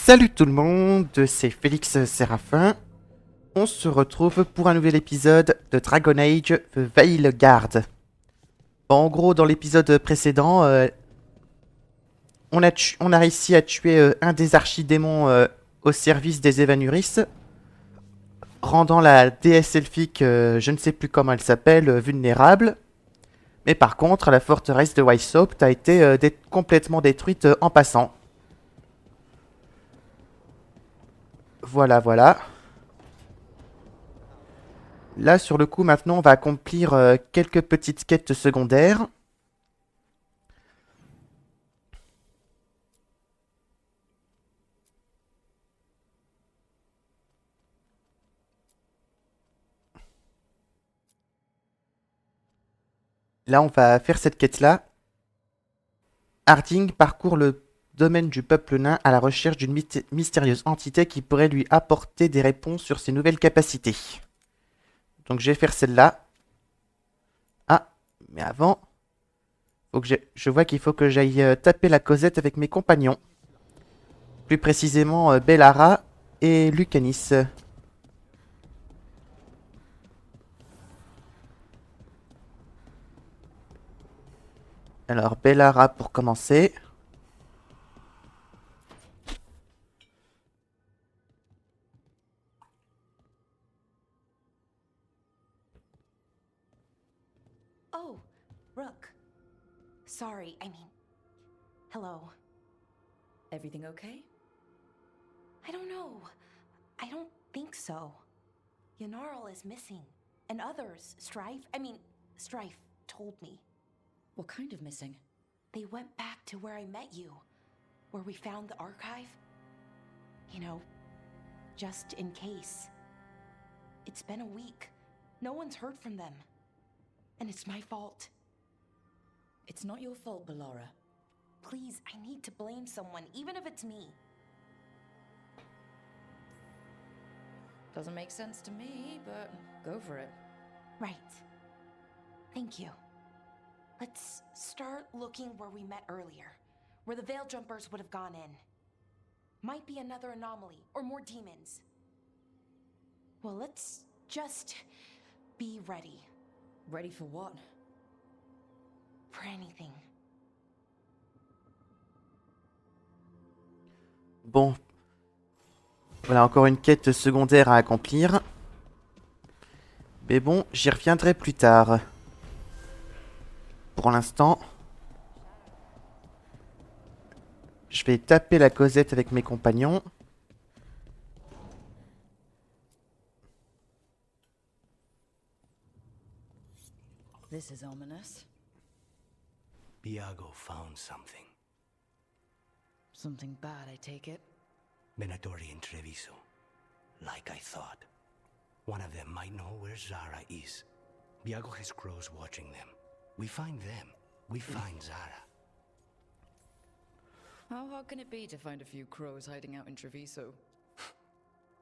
Salut tout le monde, c'est Félix Séraphin. On se retrouve pour un nouvel épisode de Dragon Age Veilguard. Bon, en gros, dans l'épisode précédent, on a réussi à tuer un des archidémons au service des Evanuris, rendant la déesse elfique, je ne sais plus comment elle s'appelle, vulnérable. Mais par contre, la forteresse de Weishaupt a été complètement détruite en passant. Voilà, voilà. Là, sur le coup, maintenant, on va accomplir quelques petites quêtes secondaires. Là, on va faire cette quête-là. Harding parcourt le domaine du peuple nain à la recherche d'une mystérieuse entité qui pourrait lui apporter des réponses sur ses nouvelles capacités. Donc, je vais faire celle-là. Ah, mais avant, je vois qu'il faut que j'aille taper la causette avec mes compagnons. Plus précisément, Bellara et Lucanis. Alors, Bellara pour commencer. Oh, Rook. Sorry, hello. Everything okay? I don't know. I don't think so. Yanarl is missing. And others, Strife told me. What kind of missing? They went back to where I met you. Where we found the archive. You know, just in case. It's been a week. No one's heard from them. And it's my fault. It's not your fault, Bellara. Please, I need to blame someone, even if it's me. Doesn't make sense to me, but go for it. Right. Thank you. Let's start looking where we met earlier. Where the Veil Jumpers would have gone in. Might be another anomaly, or more demons. Well, let's just be ready. Ready for what? For anything. Bon. Voilà, encore une quête secondaire à accomplir. Mais bon, j'y reviendrai plus tard. Pour l'instant, je vais taper la causette avec mes compagnons. This is ominous. Biago found something. Something bad, I take it. Venatori and Treviso. Like I thought. One of them might know where Zara is. Biago has crows watching them. We find them. We find Zara. How hard can it be to find a few crows hiding out in Treviso?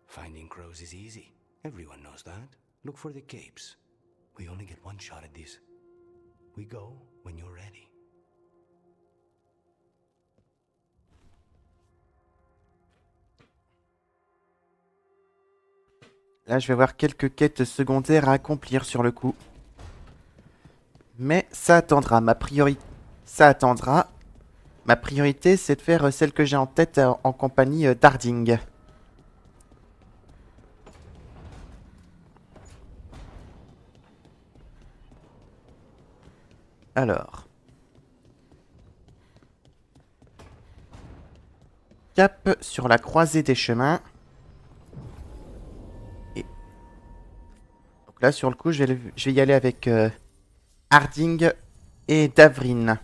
Finding crows is easy. Everyone knows that. Look for the capes. We only get one shot at this. We go when you're ready. Là, je vais avoir quelques quêtes secondaires à accomplir sur le coup. Mais ça attendra. Ça attendra. Ma priorité, c'est de faire celle que j'ai en tête en compagnie d'Harding. Alors. Cap sur la croisée des chemins. Et donc là, sur le coup, je vais y aller avec Harding et Davrin.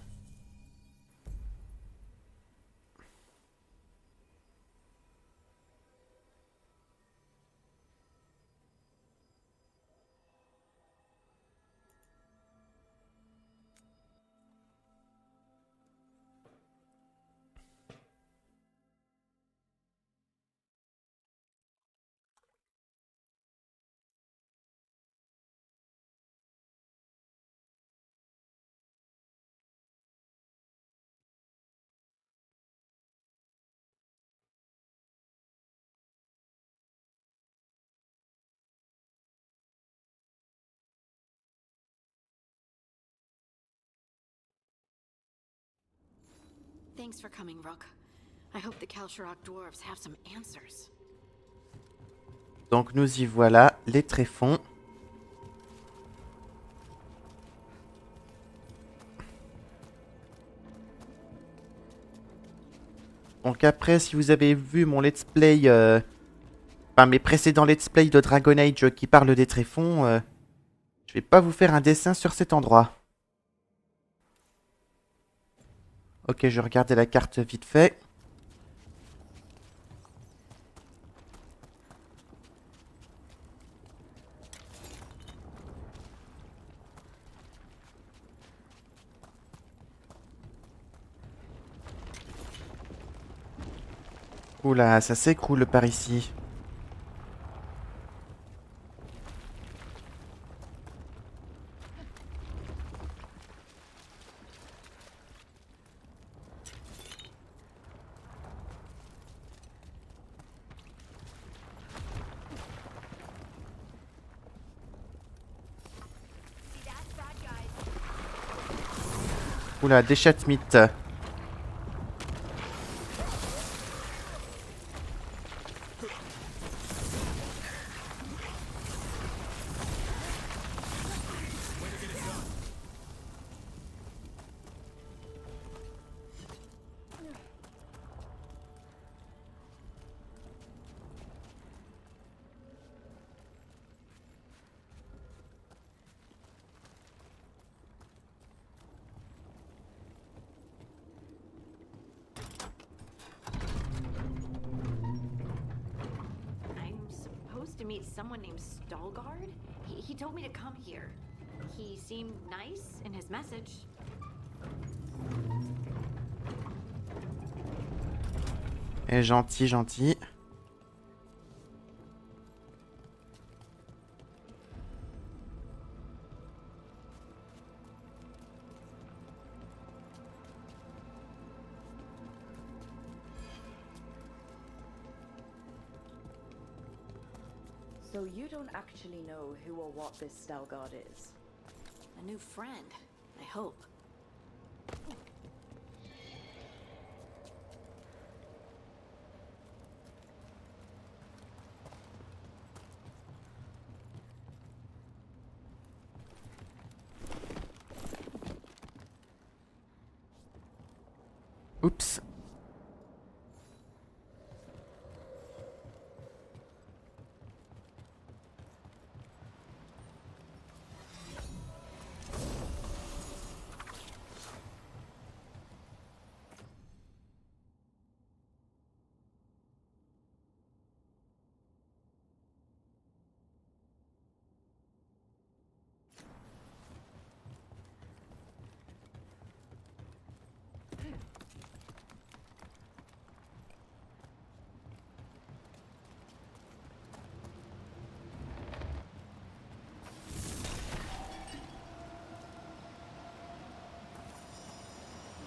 Thanks for coming, Rook. I hope the Kalsharok dwarves have some answers. Donc nous y voilà, les tréfonds. Donc après, si vous avez vu mon let's play, enfin mes précédents let's play de Dragon Age qui parlent des tréfonds, je vais pas vous faire un dessin sur cet endroit. Ok, je regardais la carte vite fait. Oula, ça s'écroule par ici. Oula, des chatmites. I'm supposed to meet someone named Stalgard? He told me to come here. He seemed nice in his message. Et gentil, gentil. So you don't actually know who or what this Stalgard is? A new friend, I hope. Oups.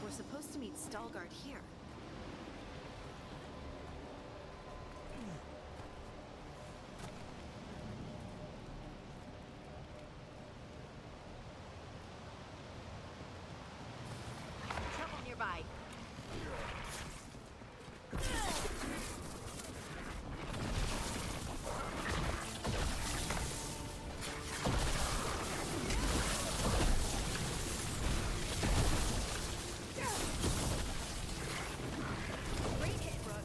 We're supposed to meet Stalgard here. Trouble nearby. Great hit, Rook.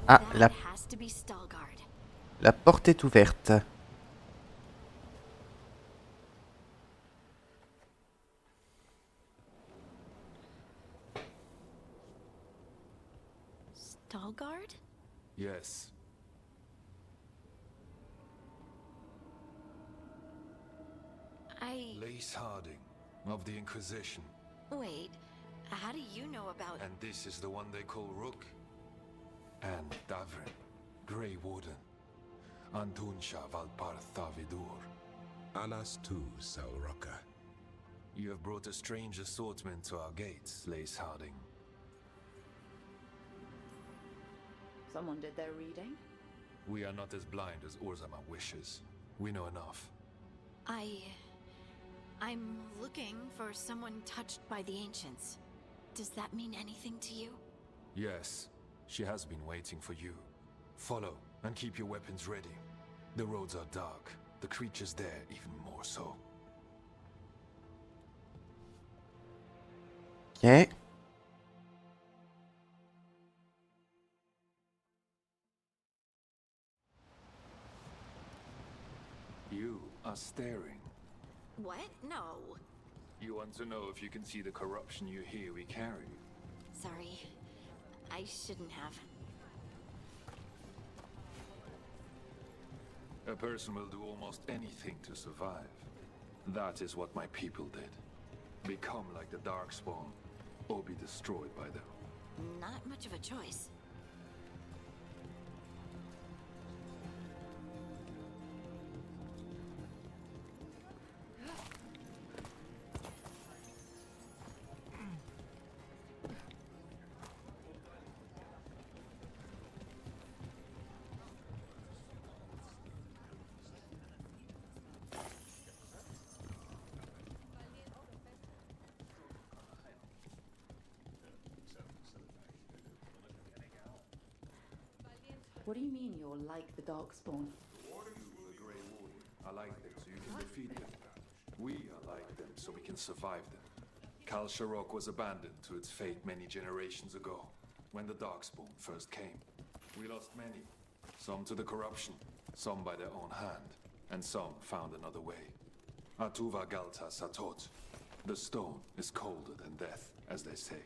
Ah, That has to be Stalgard. la porte est ouverte. Stalgard? Yes. Lace Harding, of the Inquisition. Wait, how do you know about... And this is the one they call Rook? And Davrin, Grey Warden. Antunsha Valpartha Vidur. Alas tu, Salroka. You have brought a strange assortment to our gates, Lace Harding. Someone did their reading? We are not as blind as Orzama wishes. We know enough. I I'm looking for someone touched by the ancients. Does that mean anything to you? Yes, she has been waiting for you. Follow, and keep your weapons ready. The roads are dark, the creatures there even more so. Ok. You are staring. What? No. You want to know if you can see the corruption you hear we carry? Sorry. I shouldn't have. A person will do almost anything to survive. That is what my people did. Become like the Darkspawn, or be destroyed by them. Not much of a choice. What do you mean you're like the Darkspawn? The Grey Warden are like them so you can defeat them. We are like them so we can survive them. Kal Sharok was abandoned to its fate many generations ago, when the Darkspawn first came. We lost many, some to the corruption, some by their own hand, and some found another way. Atuva Galta Satot. The stone is colder than death, as they say.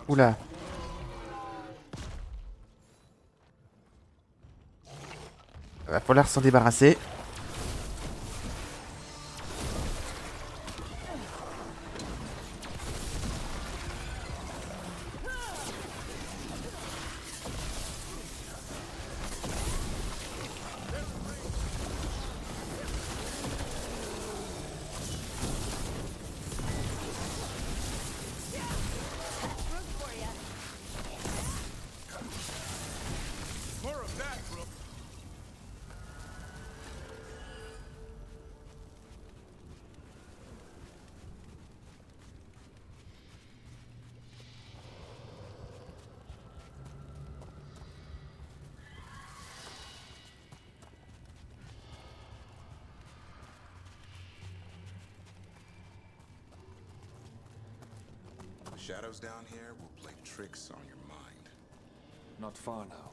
Oula. Va falloir s'en débarrasser. Shadows down here will play tricks on your mind. Not far now.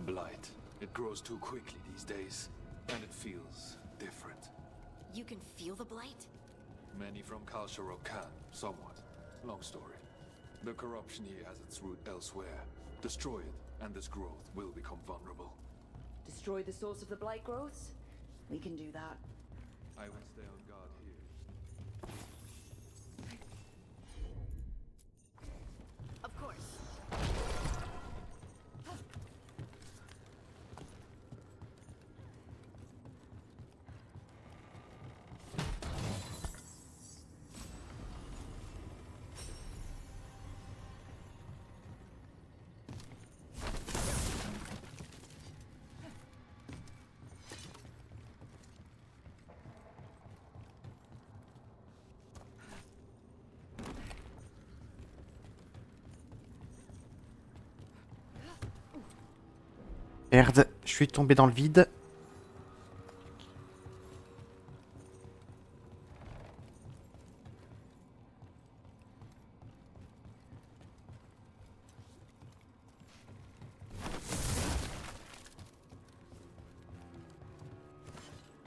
Blight. It grows too quickly these days, and it feels different. You can feel the blight? Many from Kal Sharok can, somewhat. Long story. The corruption here has its root elsewhere. Destroy it, and this growth will become vulnerable. Destroy the source of the blight growths? We can do that. I will stay on guard here. Of course. Merde, je suis tombé dans le vide.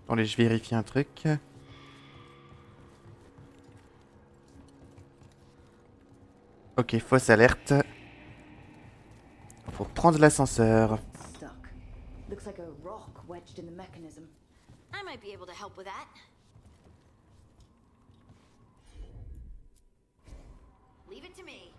Attendez, je vérifie un truc. Ok, fausse alerte. Faut prendre l'ascenseur. Stuck. Looks like a rock wedged in the mechanism. I might be able to help with that. Leave it to me.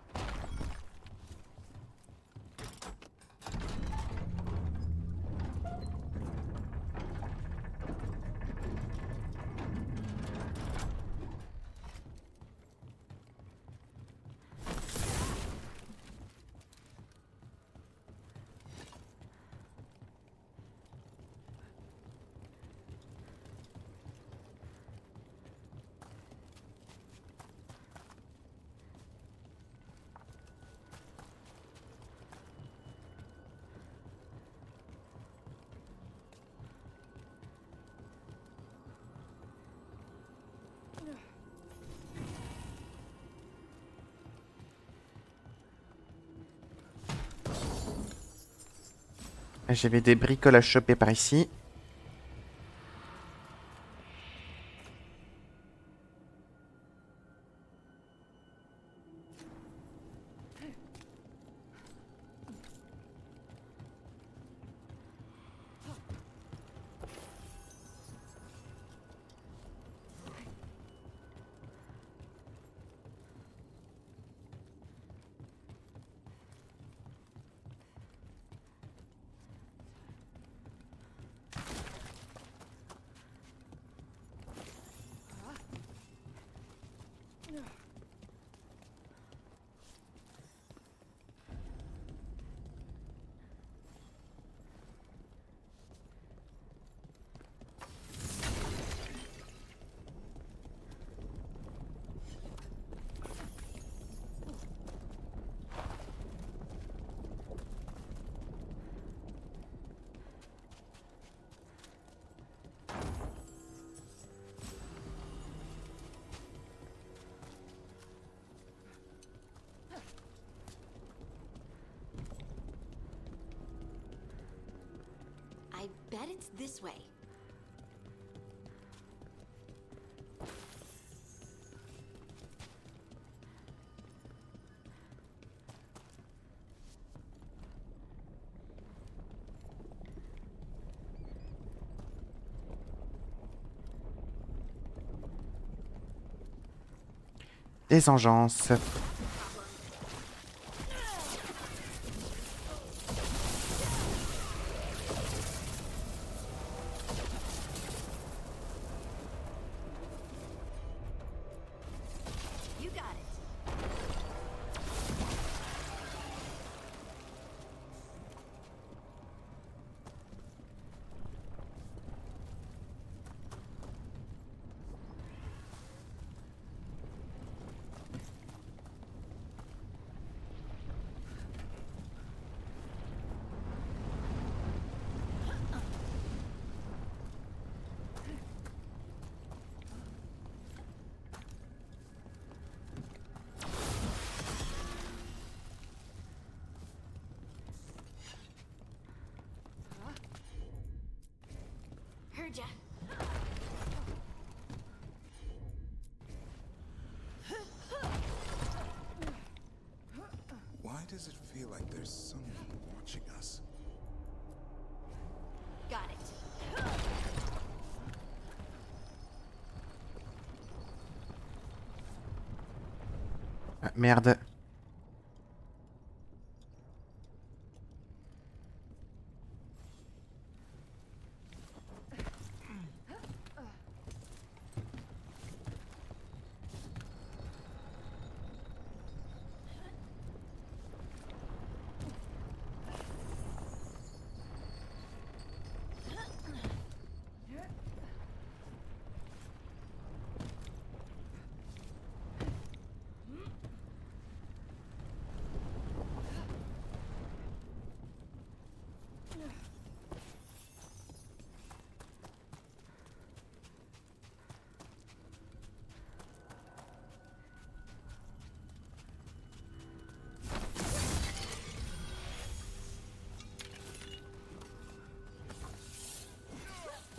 J'avais des bricoles à choper par ici. I bet it's this way. Des engences. You got it. Heard ya. Why does it feel like there's someone watching us? Got it. Ah, merde.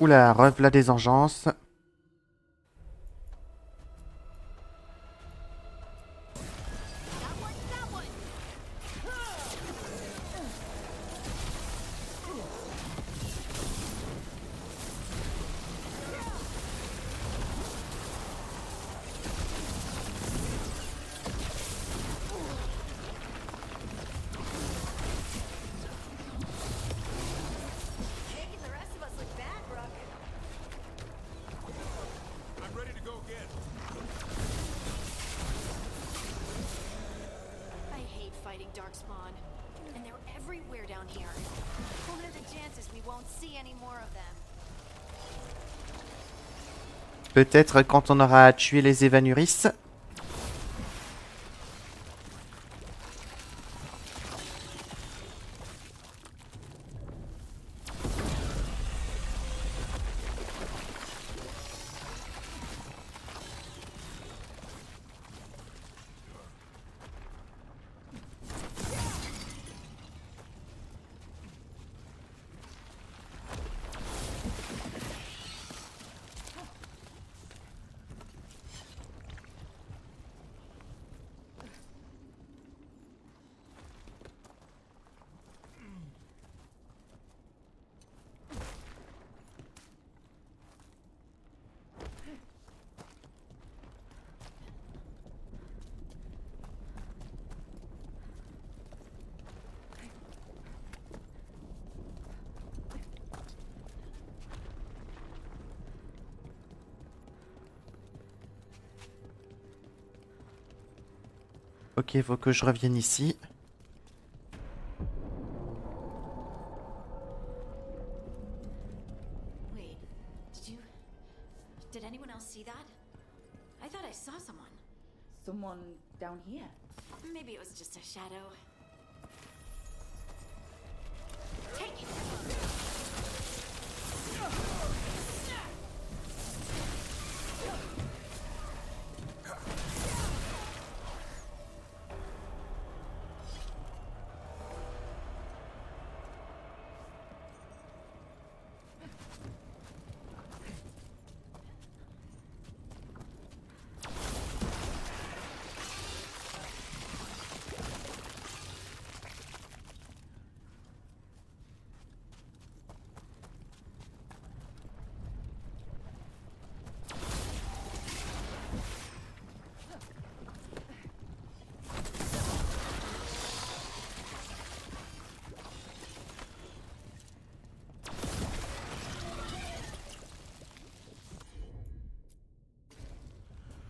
Oula, rev'là des engences. Making the rest of us look bad, Brooke. I'm ready to go again. I hate fighting Darkspawn. And they're everywhere down here. What are the chances we won't see any more of them? Peut-être quand on aura tué les Évanuris. Ok, faut que je revienne ici. Wait, did anyone else see that? I thought I saw someone. Someone down here. Maybe it was just a shadow. Take it!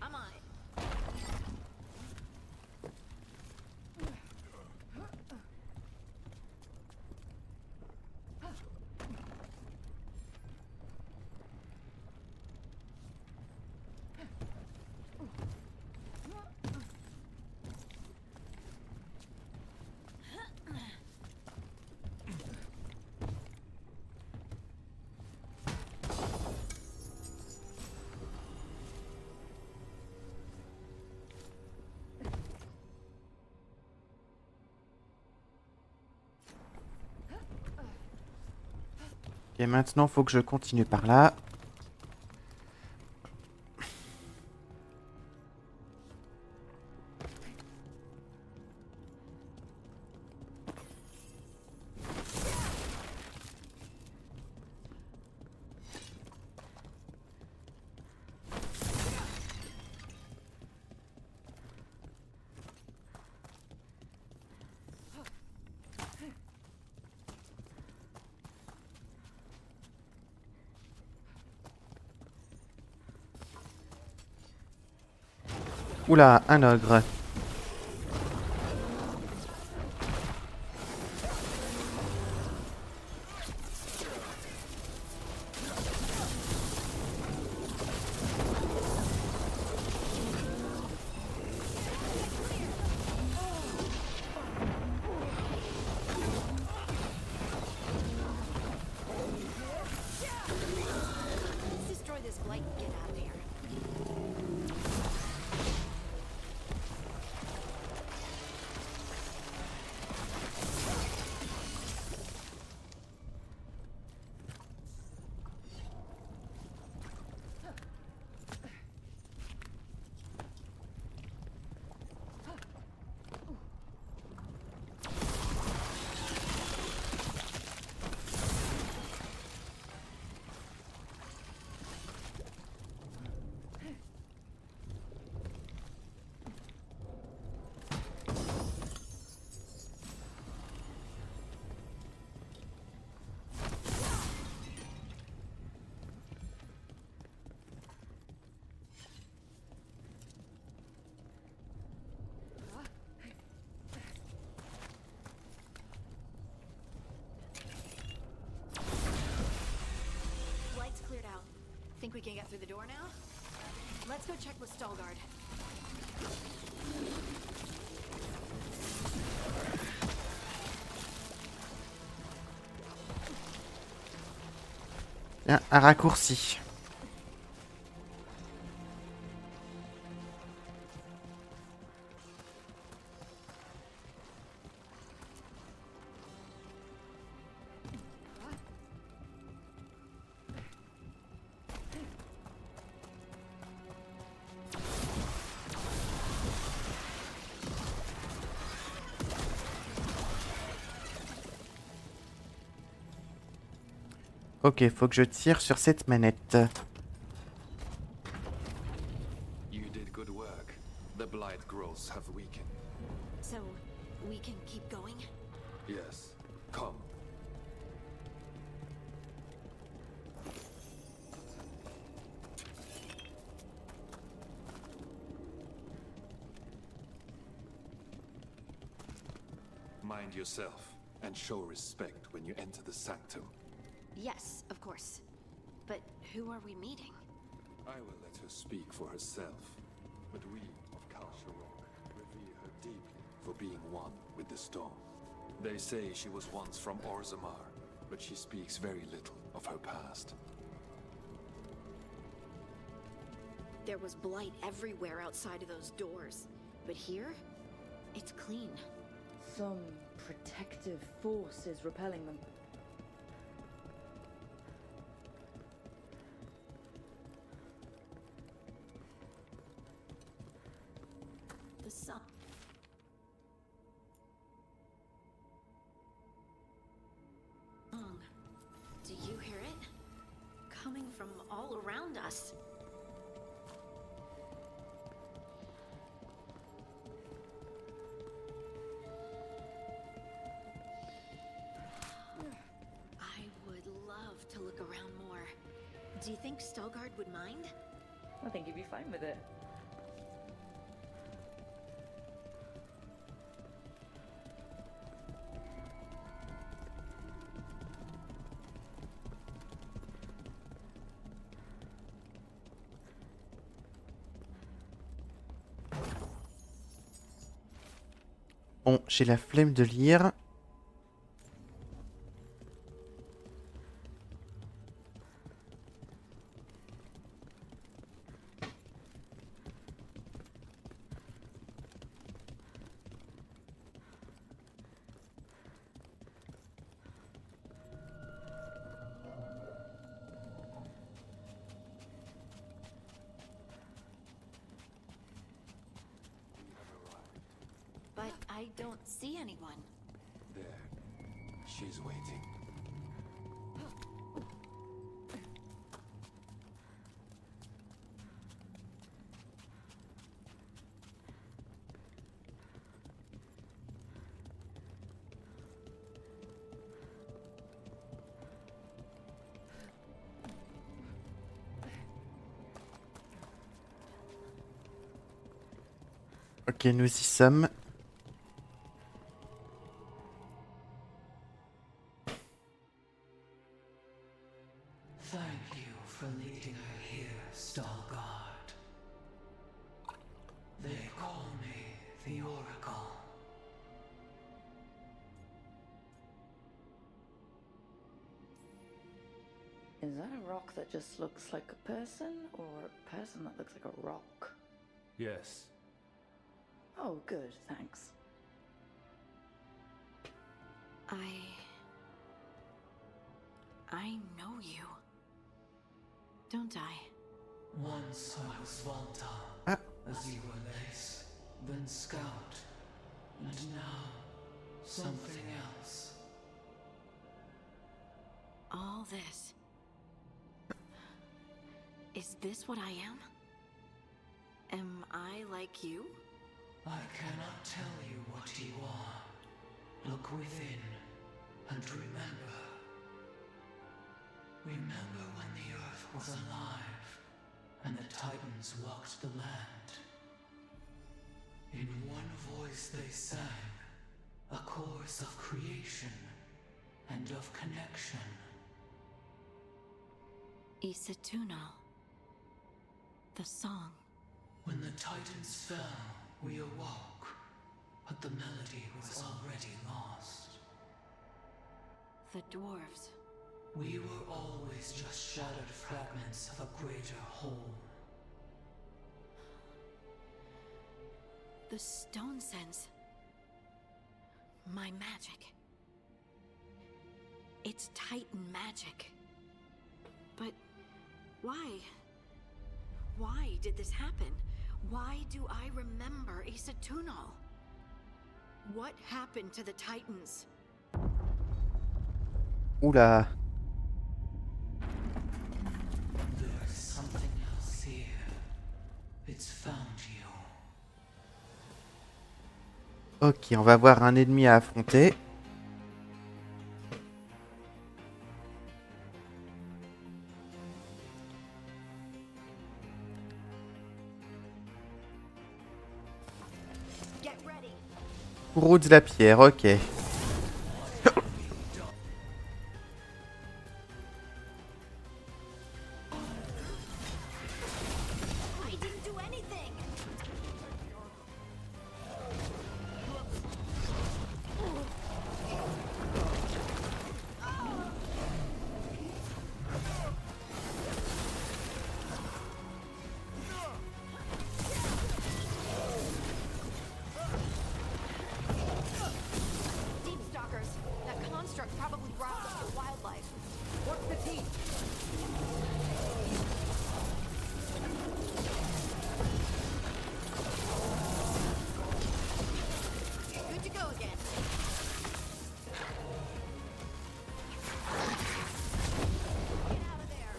I'm on it. Et maintenant, faut que je continue par là. Oula, un ogre. Let's destroy this blight and get out of here. we can get through the door now? Let's go check with Stalgard. Bien, un raccourci. Ok, faut que je tire sur cette manette. You did good work. The blight growths have weakened. So, we can keep going? Yes. Come. Mind yourself and show respect when you enter the sanctum. Yes, of course. But who are we meeting? I will let her speak for herself. But we of Kalsharok revere her deeply for being one with the storm. They say she was once from Orzammar, but she speaks very little of her past. There was blight everywhere outside of those doors. But here, it's clean. Some protective force is repelling them. The sun. Do you hear it? Coming from all around us. I would love to look around more. Do you think Stalgard would mind? I think you'd be fine with it. Bon, j'ai la flemme de lire. But I don't see anyone. There. She's waiting. Ok, nous y sommes. Thank you for leading her here, Stalgard. They call me the Oracle. Is that a rock that just looks like a person, or a person that looks like a rock? Yes. Oh, good, thanks. I know you. Don't I? Once I was Volta, Ah. as you were Lace, then Scout, and now something else. All this. Is this what I am? Am I like you? I cannot tell you what you are. Look within and remember. Remember when the earth was alive and the Titans walked the land. In one voice they sang, a chorus of creation and of connection. Isatuno. The song. When the Titans fell, we awoke, but the melody was already lost. The dwarves. We were always just shattered fragments of a greater whole. The stone sense. My magic. It's Titan magic. But why? Why did this happen? Why do I remember Isatuno? What happened to the Titans? Oula. There's something else here. It's found you. Ok, on va avoir un ennemi à affronter. Get ready. Roue de la pierre, ok. I didn't do anything. Deep stalkers. That construct probably brought us to wildlife. What's the team? Good to go again. Get out of there.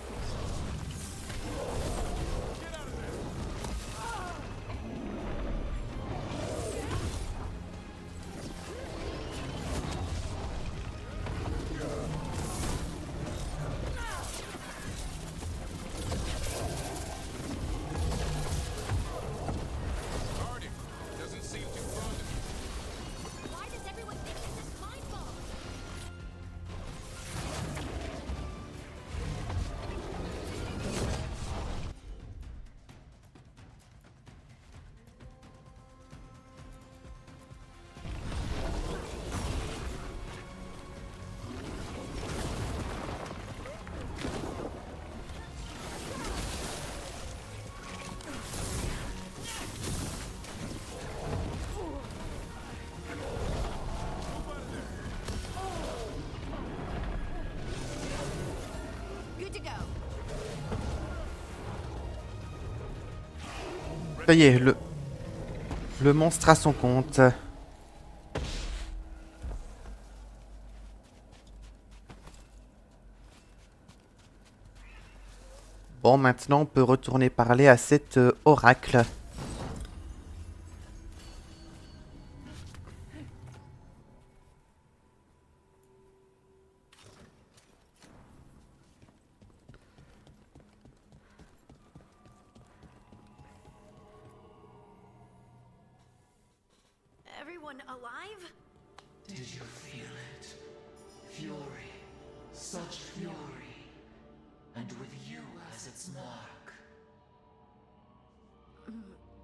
Party doesn't seem too fun. Why does everyone think this is my fault? Good to go. Ça y est, le monstre a son compte. Bon, maintenant on peut retourner parler à cet oracle. Everyone alive? Did you feel it? Fury. Such fury. And with you as its mark.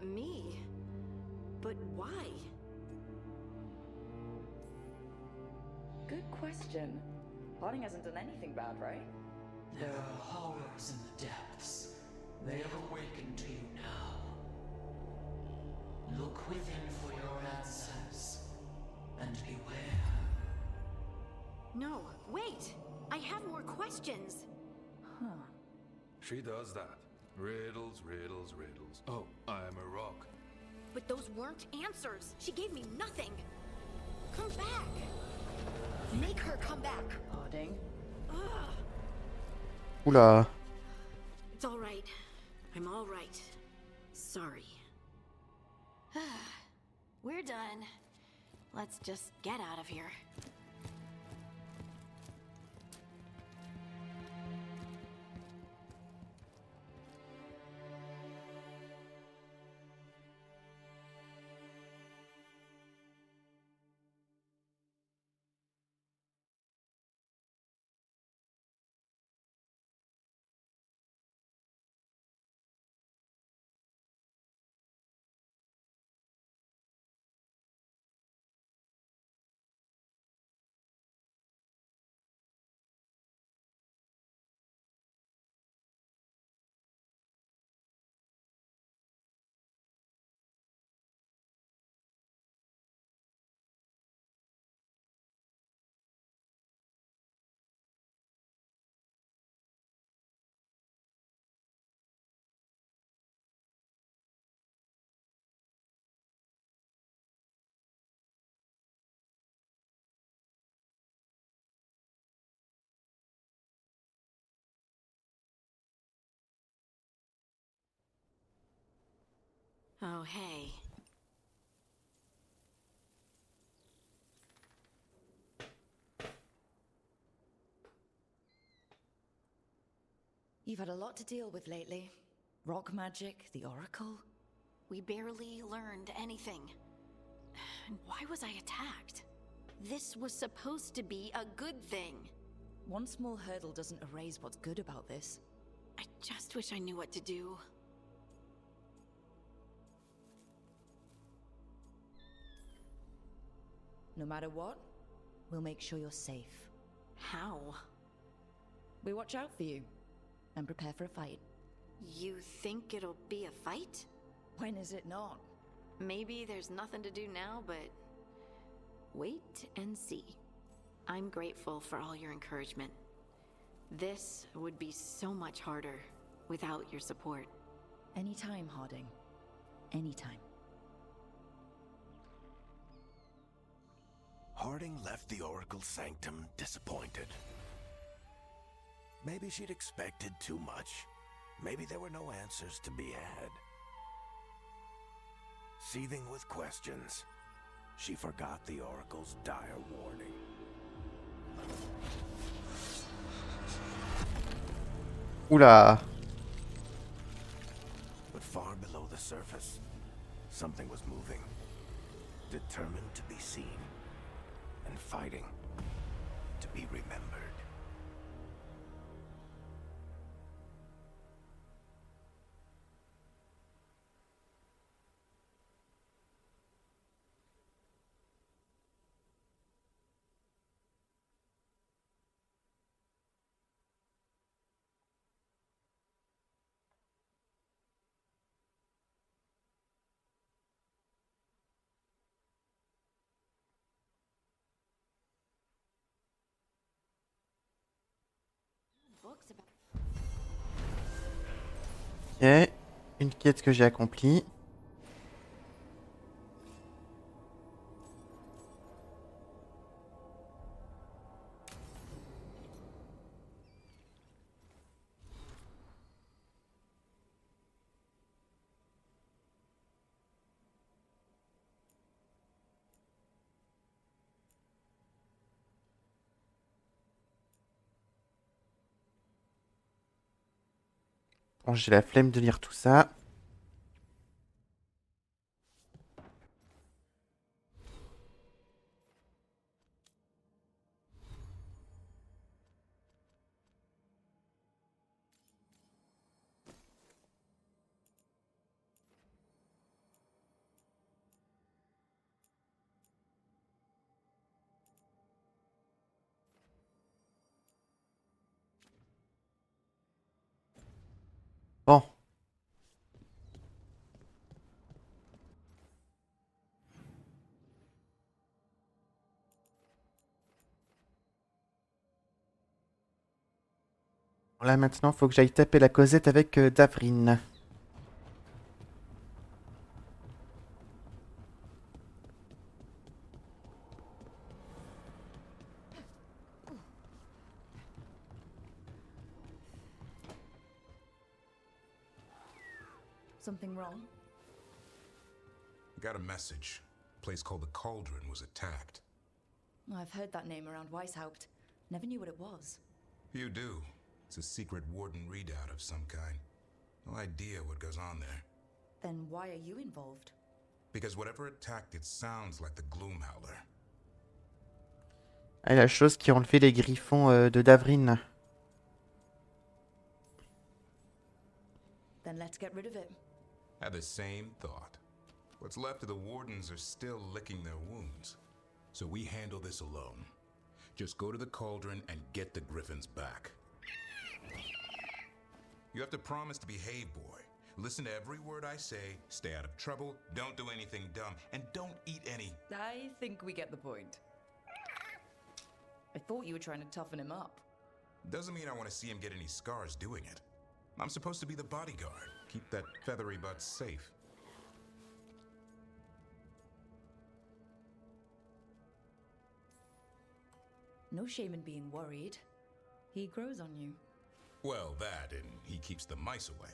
Me? But why? Good question. Parting hasn't done anything bad, right? There are horrors in the depths. They have awakened to you now. Look within for your answers. And beware. No, wait! I have more questions! Huh. She does that. Riddles, riddles, riddles. Oh, I'm a rock. But those weren't answers! She gave me nothing! Come back! Make her come back! Harding. Ugh. Oula. It's alright. I'm alright. Sorry. We're done. Let's just get out of here. Oh, hey. You've had a lot to deal with lately. Rock magic, the Oracle. We barely learned anything. And why was I attacked? This was supposed to be a good thing. One small hurdle doesn't erase what's good about this. I just wish I knew what to do. No matter what, we'll make sure you're safe. How? We watch out for you and prepare for a fight. You think it'll be a fight? When is it not? Maybe there's nothing to do now, but wait and see. I'm grateful for all your encouragement. This would be so much harder without your support. Anytime, Harding. Anytime. Harding left the Oracle Sanctum disappointed. Maybe she'd expected too much. Maybe there were no answers to be had. Seething with questions, she forgot the Oracle's dire warning. Oula. But far below the surface, something was moving. Determined to be seen. And fighting to be remembered. Books about Ok. Une quête que j'ai accomplie. Bon, j'ai la flemme de lire tout ça. Bon. Là maintenant, faut que j'aille taper la causette avec Davrine. Something wrong? Got a message. A place called the Cauldron was attacked. I've heard that name around Weishaupt. Never knew what it was. You do. It's a secret warden readout of some kind. No idea what goes on there. Then why are you involved? Because whatever attacked it sounds like the Gloomhowler. Ah, la chose qui a enlevé les griffons de Davrine. Then let's get rid of it. Had the same thought. What's left of the wardens are still licking their wounds. So we handle this alone. Just go to the Cauldron and get the Griffins back. You have to promise to behave, boy. Listen to every word I say, stay out of trouble, don't do anything dumb, and don't eat any. I think we get the point. I thought you were trying to toughen him up. Doesn't mean I want to see him get any scars doing it. I'm supposed to be the bodyguard. Keep that feathery butt safe. No shame in being worried. He grows on you. Well, that, and he keeps the mice away.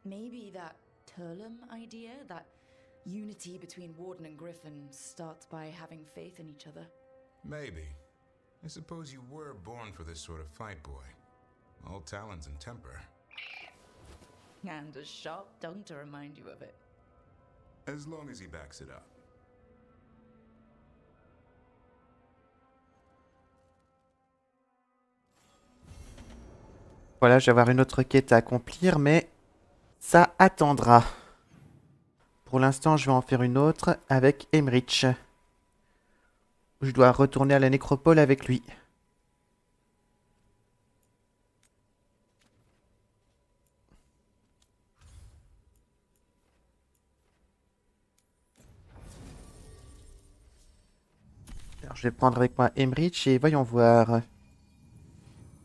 Maybe that Turlum idea, that unity between Warden and Griffin, starts by having faith in each other. Maybe. I suppose you were born for this sort of fight, boy. All talents and temper. And a sharp tongue to remind you of it. As long as he backs it up. Voilà, je vais avoir une autre quête à accomplir, mais ça attendra. Pour l'instant, je vais en faire une autre avec Emmerich. Je dois retourner à la nécropole avec lui. Alors, je vais prendre avec moi Emmerich et voyons voir.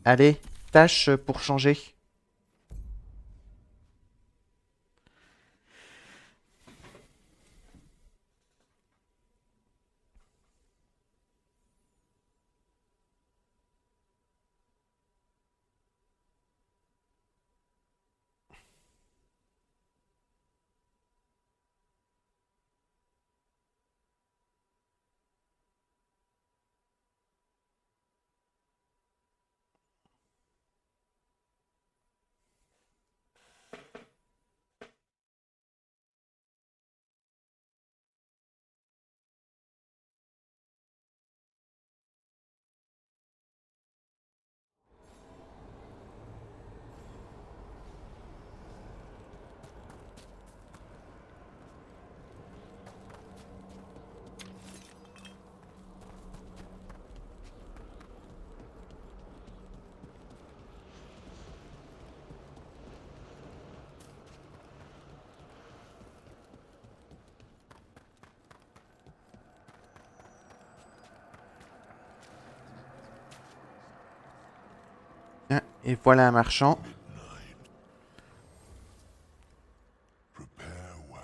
Allez, tâche pour changer. Bien, et voilà un marchand. Prepare well.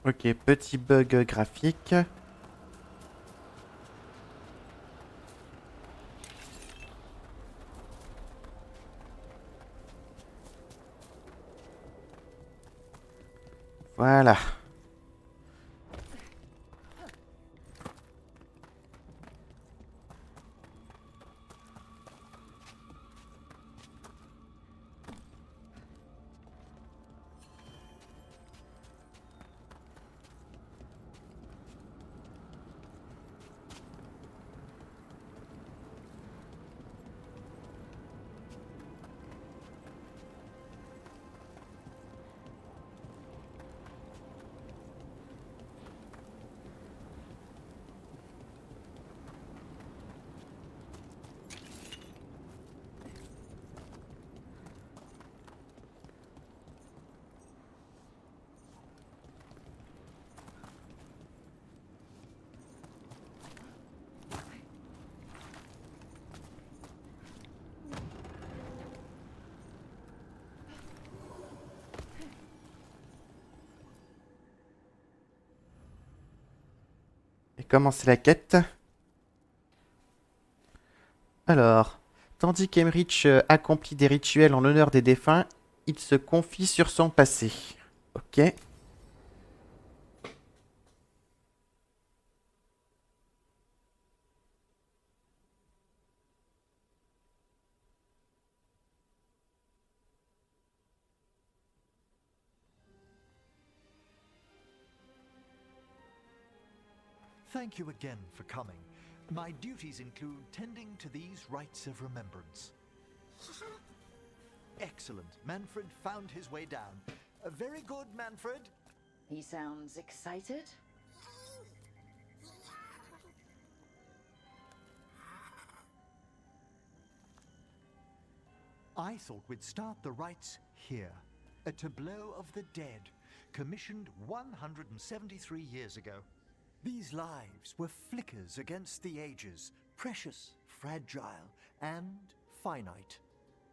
Ok, petit bug graphique. Voilà. Et commencer la quête. Alors, tandis qu'Emmerich accomplit des rituels en l'honneur des défunts, il se confie sur son passé. Ok. Thank you again for coming. My duties include tending to these rites of remembrance. Excellent. Manfred found his way down. Very good, Manfred. He sounds excited. I thought we'd start the rites here. A tableau of the dead, commissioned 173 years ago. These lives were flickers against the ages, precious, fragile, and finite.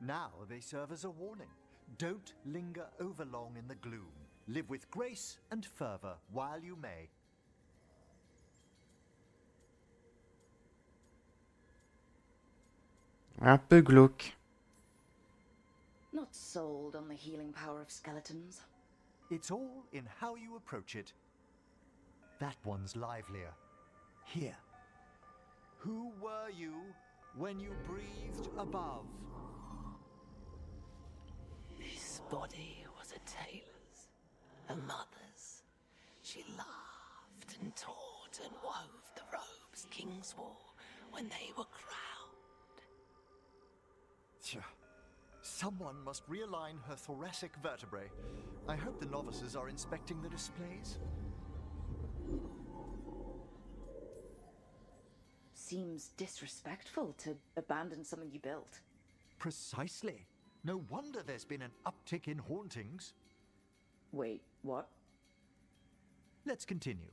Now they serve as a warning. Don't linger overlong in the gloom. Live with grace and fervor while you may. Un peu glauque. Not sold on the healing power of skeletons. It's all in how you approach it. That one's livelier. Here. Who were you when you breathed above? This body was a tailor's, a mother's. She laughed and taught and wove the robes kings wore when they were crowned. Tja. Someone must realign her thoracic vertebrae. I hope the novices are inspecting the displays. Seems disrespectful to abandon something you built. Precisely. No wonder there's been an uptick in hauntings. Wait, what? Let's continue.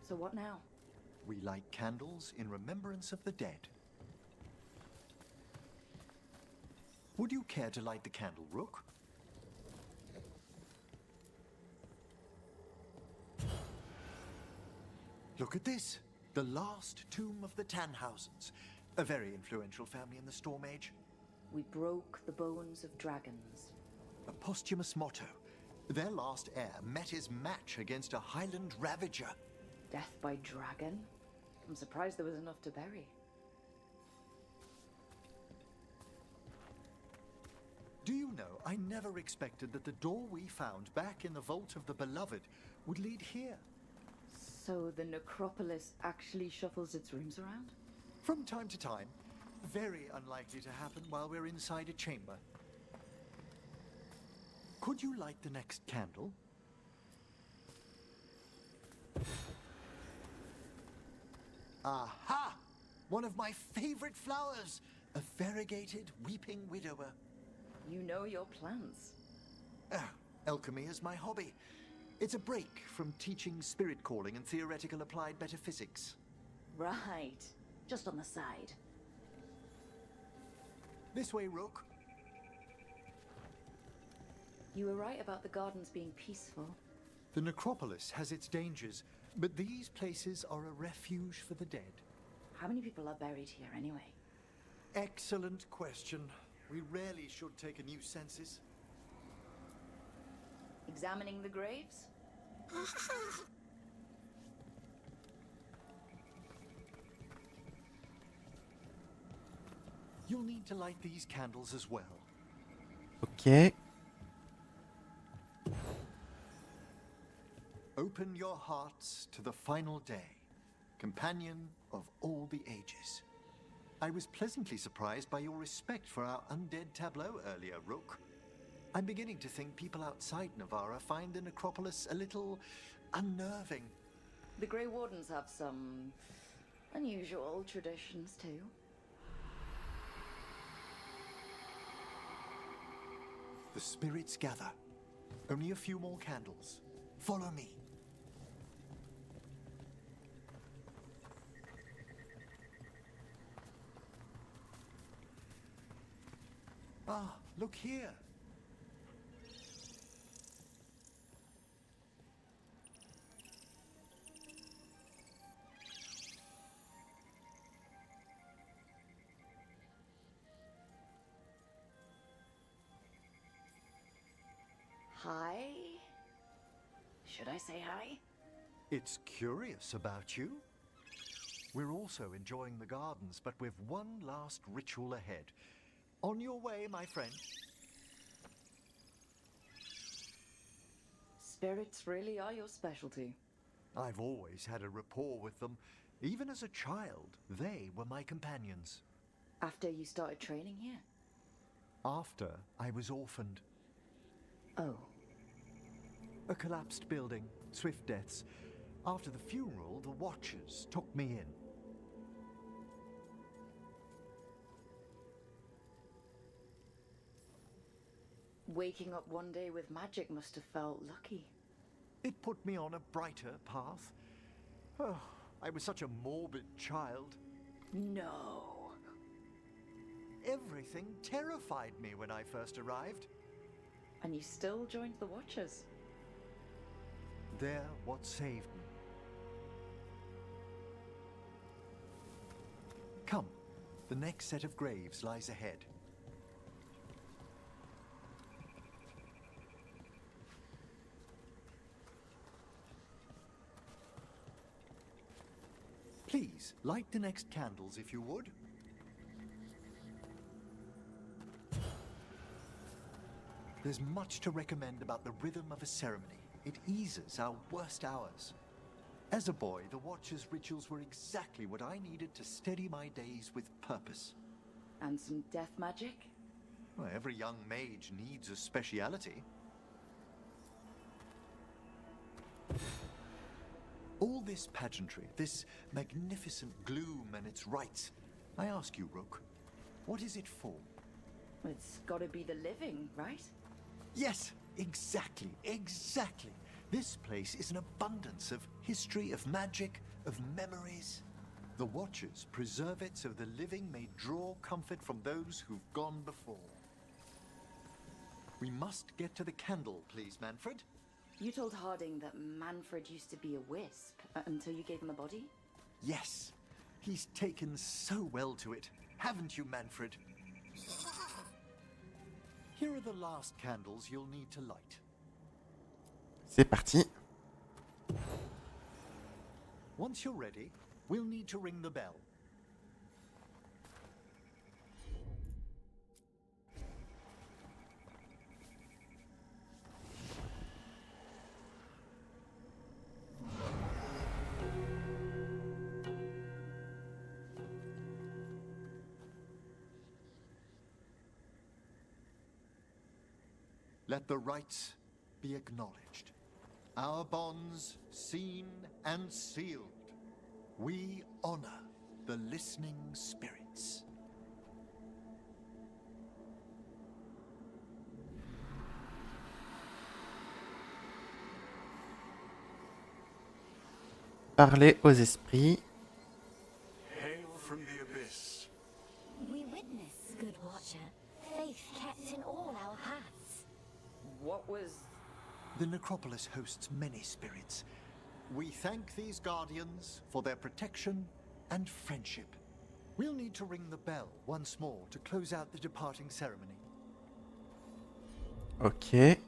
So what now? We light candles in remembrance of the dead. Would you care to light the candle, Rook? Look at this. The last tomb of the Tannhausens. A very influential family in the Storm Age. We broke the bones of dragons. A posthumous motto. Their last heir met his match against a Highland Ravager. Death by dragon? I'm surprised there was enough to bury. Do you know, I never expected that the door we found back in the Vault of the Beloved would lead here. So the necropolis actually shuffles its rooms around? From time to time. Very unlikely to happen while we're inside a chamber. Could you light the next candle? Aha! One of my favorite flowers! A variegated weeping widower. You know your plants. Alchemy is my hobby. It's a break from teaching spirit calling and theoretical applied metaphysics. Right. Just on the side. This way, Rook. You were right about the gardens being peaceful. The necropolis has its dangers, but these places are a refuge for the dead. How many people are buried here anyway? Excellent question. We rarely should take a new census. Examining the graves? You'll need to light these candles as well. Ok. Open your hearts to the final day, companion of all the ages. I was pleasantly surprised by your respect for our undead tableau earlier, Rook. I'm beginning to think people outside Navarra find the necropolis a little unnerving. The Grey Wardens have some unusual traditions too. The spirits gather. Only a few more candles. Follow me. Ah, look here. Hi? Should I say hi? It's curious about you. We're also enjoying the gardens, but we've one last ritual ahead. On your way, my friend. Spirits really are your specialty. I've always had a rapport with them. Even as a child, they were my companions. After you started training here? After I was orphaned. Oh. A collapsed building, swift deaths. After the funeral, the Watchers took me in. Waking up one day with magic must have felt lucky. It put me on a brighter path. Oh, I was such a morbid child. No. Everything terrified me when I first arrived. And you still joined the Watchers? They're what saved me. Come, the next set of graves lies ahead. Please, light the next candles if you would. There's much to recommend about the rhythm of a ceremony. It eases our worst hours. As a boy, the Watcher's rituals were exactly what I needed to steady my days with purpose. And some death magic? Well, every young mage needs a speciality. All this pageantry, this magnificent gloom and its rites. I ask you, Rook, what is it for? It's gotta be the living, right? Yes, exactly. This place is an abundance of history, of magic, of memories. The Watchers preserve it so the living may draw comfort from those who've gone before. We must get to the candle, please, Manfred. You told Harding that Manfred used to be a wisp until you gave him a body? Yes, he's taken so well to it. Haven't you, Manfred? Here are the last candles you'll need to light. C'est parti. Once you're ready, we'll need to ring the bell. Let the rites be acknowledged. Our bonds seen and sealed. We honor the listening spirits. Parler aux esprits. Hail from the abyss. We witness, good Watcher, faith kept in all our paths. What was... The necropolis hosts many spirits. We thank these guardians for their protection and friendship. We'll need to ring the bell once more to close out the departing ceremony. Ok.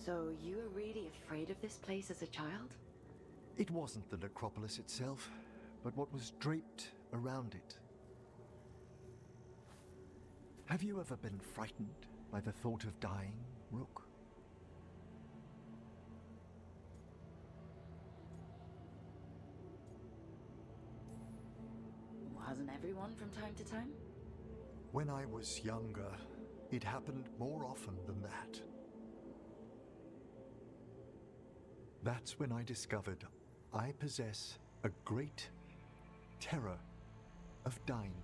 So you were really afraid of this place as a child? It wasn't the necropolis itself, but what was draped around it. Have you ever been frightened by the thought of dying, Rook? Hasn't everyone from time to time? When I was younger, it happened more often than that. That's when I discovered I possess a great terror of dying.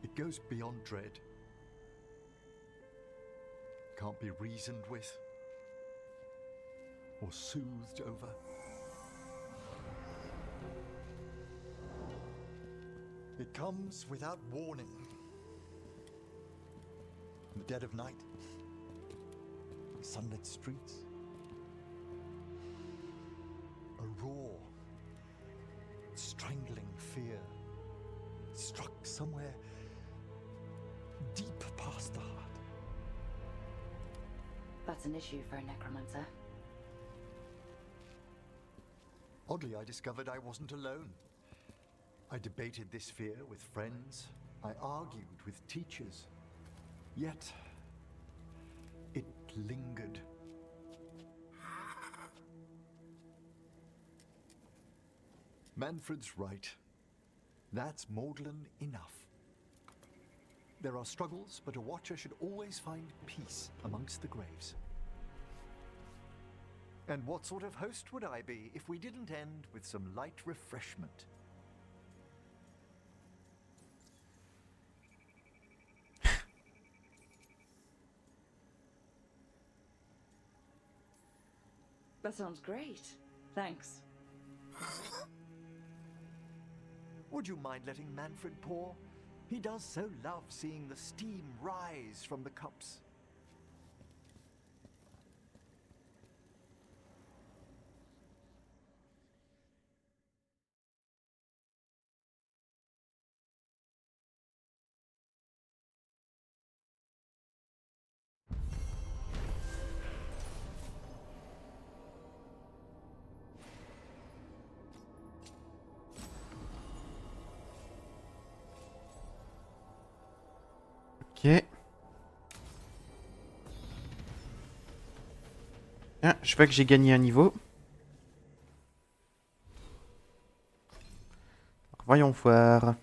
It goes beyond dread. Can't be reasoned with. or soothed over. It comes without warning. In the dead of night, sunlit streets, a raw, strangling fear struck somewhere deep past the heart. That's an issue for a necromancer. Oddly, I discovered I wasn't alone. I debated this fear with friends. I argued with teachers. Yet, it lingered. Manfred's right. That's maudlin enough. There are struggles, but a watcher should always find peace amongst the graves. And what sort of host would I be if we didn't end with some light refreshment? That sounds great. Thanks. Would you mind letting Manfred pour? He does so love seeing the steam rise from the cups. Ok. Ah, je vois que j'ai gagné un niveau. Voyons voir.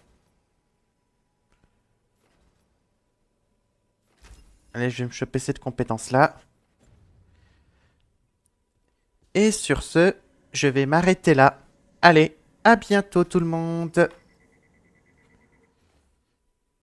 Allez, je vais me choper cette compétence-là. Et sur ce, je vais m'arrêter là. Allez, à bientôt tout le monde.